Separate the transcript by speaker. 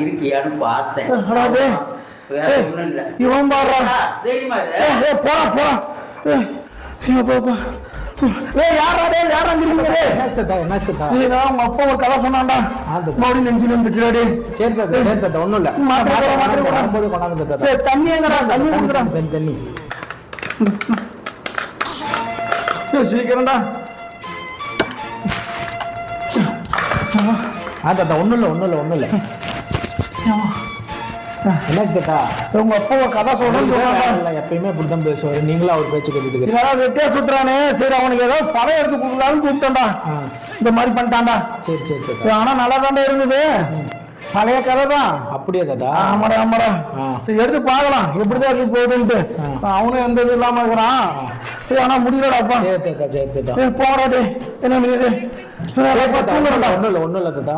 Speaker 1: இருக்கியான்னு பார்த்தேன். வேற ஒண்ணும் இல்ல.
Speaker 2: இவன் பாடுறா.
Speaker 1: சரிம்மா.
Speaker 2: போடா. யாரா உங்க அப்பா ஒரு கதை சொன்னான்டா. மறுபடியும் நெஞ்சு நின்றுச்சுடாடி.
Speaker 3: ஒண்ணும் இல்ல.
Speaker 2: தண்ணி எங்கடா? தண்ணி கொடுக்குறான்.
Speaker 3: தண்ணி
Speaker 2: சீக்கிரம்டா.
Speaker 3: ஒண்ணும் இல்ல. என்ன கேட்டா
Speaker 2: உங்க அப்பா கதை சொல்றேன்.
Speaker 3: எப்பயுமே இப்படித்தான் பேசுவாரு. நீங்களும் அவர் பேச்சு கேட்டுட்டு
Speaker 2: வெட்டியா சுட்டுறானே. சரி அவனுக்கு ஏதாவது படம் எடுத்து கொடுக்கலான்னு கூப்பிட்டேன்டா. இந்த மாதிரி பண்ணிட்டான்டா.
Speaker 3: சரி.
Speaker 2: ஆனா நல்லா தாண்டா இருந்தது. பழைய கதை தான்.
Speaker 3: அப்படியே தாத்தா?
Speaker 2: ஆமாடா. எடுத்து பார்க்கலாம் எப்படிதான் இருக்கு போகுதுன்ட்டு. அவனும் எந்த இது இல்லாம இருக்கிறான். சரி ஆனா முடியலடாப்பா.
Speaker 3: சரி
Speaker 2: போறாடே. என்ன
Speaker 3: ஒண்ணும் இல்ல தாத்தா.